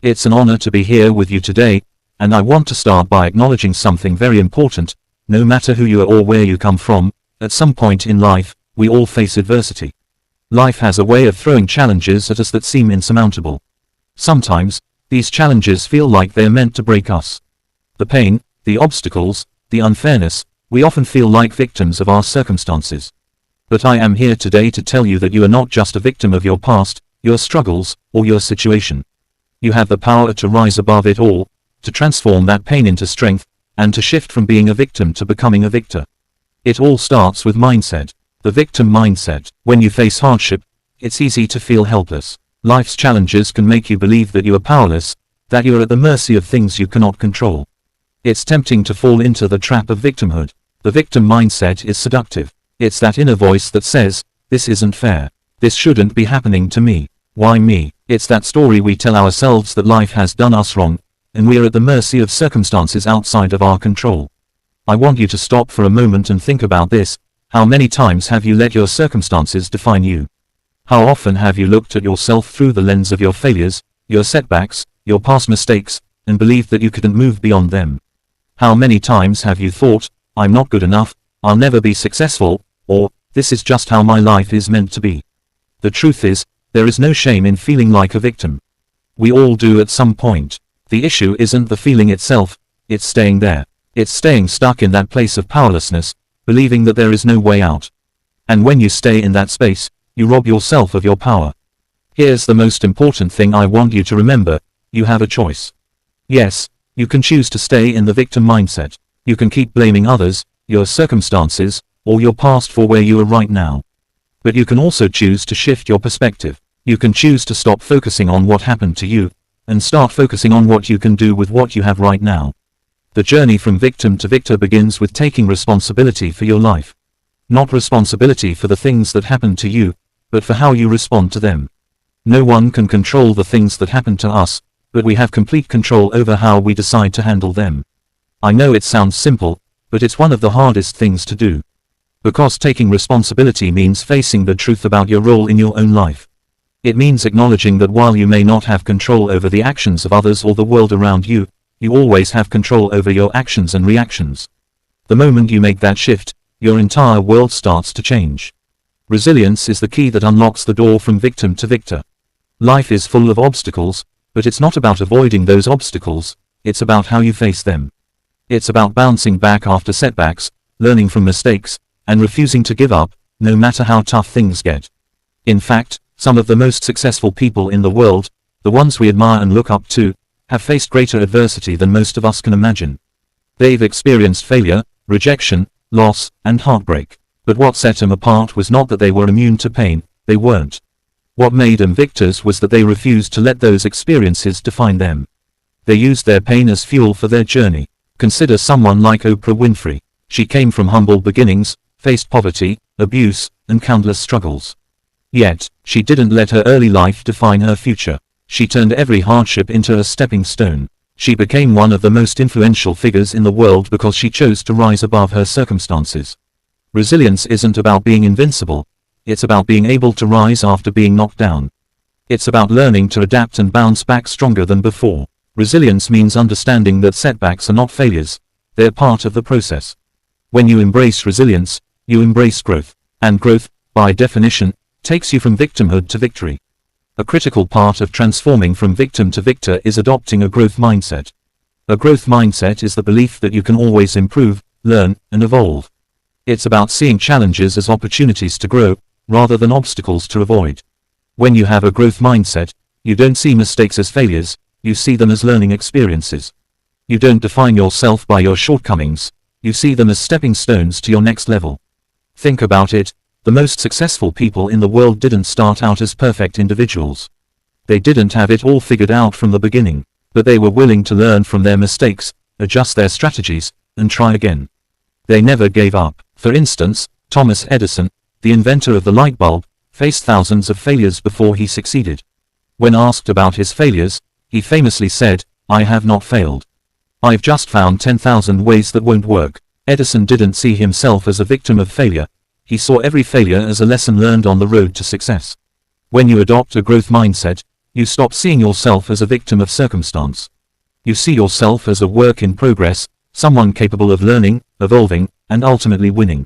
It's an honor to be here with you today, and I want to start by acknowledging something very important. No matter who you are or where you come from, at some point in life, we all face adversity. Life has a way of throwing challenges at us that seem insurmountable. Sometimes, these challenges feel like they're meant to break us. The pain, the obstacles, the unfairness, we often feel like victims of our circumstances. But I am here today to tell you that you are not just a victim of your past, your struggles, or your situation. You have the power to rise above it all, to transform that pain into strength, and to shift from being a victim to becoming a victor. It all starts with mindset. The victim mindset. When you face hardship, it's easy to feel helpless. Life's challenges can make you believe that you are powerless, that you are at the mercy of things you cannot control. It's tempting to fall into the trap of victimhood. The victim mindset is seductive. It's that inner voice that says, "This isn't fair. This shouldn't be happening to me. Why me?" It's that story we tell ourselves that life has done us wrong, and we are at the mercy of circumstances outside of our control. I want you to stop for a moment and think about this. How many times have you let your circumstances define you? How often have you looked at yourself through the lens of your failures, your setbacks, your past mistakes, and believed that you couldn't move beyond them? How many times have you thought, "I'm not good enough, I'll never be successful," or, "This is just how my life is meant to be"? The truth is, there is no shame in feeling like a victim. We all do at some point. The issue isn't the feeling itself, it's staying there. It's staying stuck in that place of powerlessness, believing that there is no way out. And when you stay in that space, you rob yourself of your power. Here's the most important thing I want you to remember: you have a choice. Yes, you can choose to stay in the victim mindset. You can keep blaming others, your circumstances, or your past for where you are right now. But you can also choose to shift your perspective. You can choose to stop focusing on what happened to you, and start focusing on what you can do with what you have right now. The journey from victim to victor begins with taking responsibility for your life. Not responsibility for the things that happened to you, but for how you respond to them. No one can control the things that happen to us, but we have complete control over how we decide to handle them. I know it sounds simple, but it's one of the hardest things to do. Because taking responsibility means facing the truth about your role in your own life. It means acknowledging that while you may not have control over the actions of others or the world around you, you always have control over your actions and reactions. The moment you make that shift, your entire world starts to change. Resilience is the key that unlocks the door from victim to victor. Life is full of obstacles, but it's not about avoiding those obstacles, it's about how you face them. It's about bouncing back after setbacks, learning from mistakes, and refusing to give up, no matter how tough things get. In fact, some of the most successful people in the world, the ones we admire and look up to, have faced greater adversity than most of us can imagine. They've experienced failure, rejection, loss, and heartbreak. But what set them apart was not that they were immune to pain, they weren't. What made them victors was that they refused to let those experiences define them. They used their pain as fuel for their journey. Consider someone like Oprah Winfrey. She came from humble beginnings, faced poverty, abuse, and countless struggles. Yet, she didn't let her early life define her future. She turned every hardship into a stepping stone. She became one of the most influential figures in the world because she chose to rise above her circumstances. Resilience isn't about being invincible. It's about being able to rise after being knocked down. It's about learning to adapt and bounce back stronger than before. Resilience means understanding that setbacks are not failures, they're part of the process. When you embrace resilience, you embrace growth. And growth, by definition, takes you from victimhood to victory. A critical part of transforming from victim to victor is adopting a growth mindset. A growth mindset is the belief that you can always improve, learn, and evolve. It's about seeing challenges as opportunities to grow, rather than obstacles to avoid. When you have a growth mindset, you don't see mistakes as failures, you see them as learning experiences. You don't define yourself by your shortcomings, you see them as stepping stones to your next level. Think about it, the most successful people in the world didn't start out as perfect individuals. They didn't have it all figured out from the beginning, but they were willing to learn from their mistakes, adjust their strategies, and try again. They never gave up. For instance, Thomas Edison, the inventor of the light bulb, faced thousands of failures before he succeeded. When asked about his failures, he famously said, "I have not failed. I've just found 10,000 ways that won't work." Edison didn't see himself as a victim of failure. He saw every failure as a lesson learned on the road to success. When you adopt a growth mindset, You stop seeing yourself as a victim of circumstance. You see yourself as a work in progress, someone capable of learning, evolving, and ultimately winning.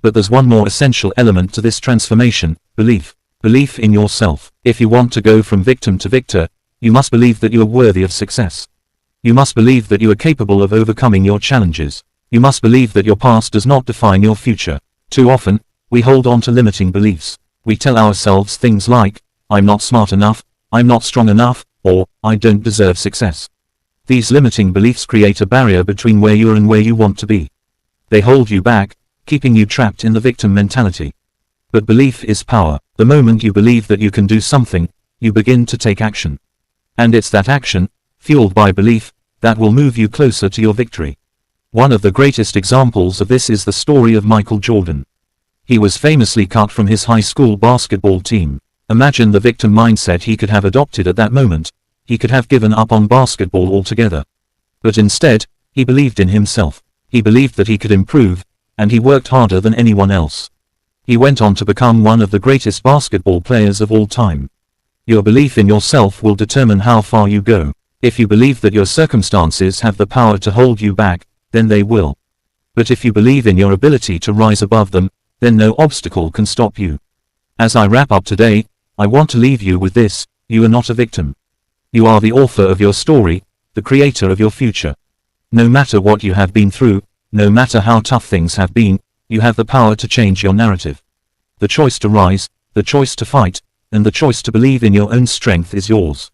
But there's one more essential element to this transformation: belief. Belief in yourself. If you want to go from victim to victor, you must believe that you are worthy of success. You must believe that you are capable of overcoming your challenges. You must believe that your past does not define your future. Too often, we hold on to limiting beliefs. We tell ourselves things like, "I'm not smart enough," "I'm not strong enough," or "I don't deserve success." These limiting beliefs create a barrier between where you are and where you want to be. They hold you back, keeping you trapped in the victim mentality. But belief is power. The moment you believe that you can do something, you begin to take action. And it's that action, fueled by belief, that will move you closer to your victory. One of the greatest examples of this is the story of Michael Jordan. He was famously cut from his high school basketball team. Imagine the victim mindset he could have adopted at that moment. He could have given up on basketball altogether. But instead, he believed in himself. He believed that he could improve, and he worked harder than anyone else. He went on to become one of the greatest basketball players of all time. Your belief in yourself will determine how far you go. If you believe that your circumstances have the power to hold you back, then they will. But if you believe in your ability to rise above them, then no obstacle can stop you. As I wrap up today, I want to leave you with this: you are not a victim. You are the author of your story, the creator of your future. No matter what you have been through, no matter how tough things have been, you have the power to change your narrative. The choice to rise, the choice to fight, and the choice to believe in your own strength is yours.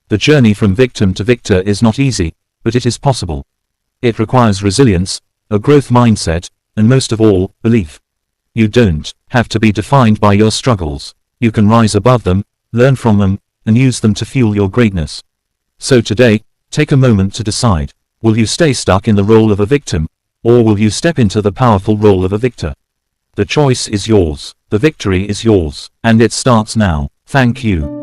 The journey from victim to victor is not easy, but it is possible. It requires resilience, a growth mindset, and most of all, belief. You don't have to be defined by your struggles. You can rise above them, learn from them, and use them to fuel your greatness. So today, take a moment to decide. Will you stay stuck in the role of a victim, or will you step into the powerful role of a victor? The choice is yours. The victory is yours. And it starts now. Thank you.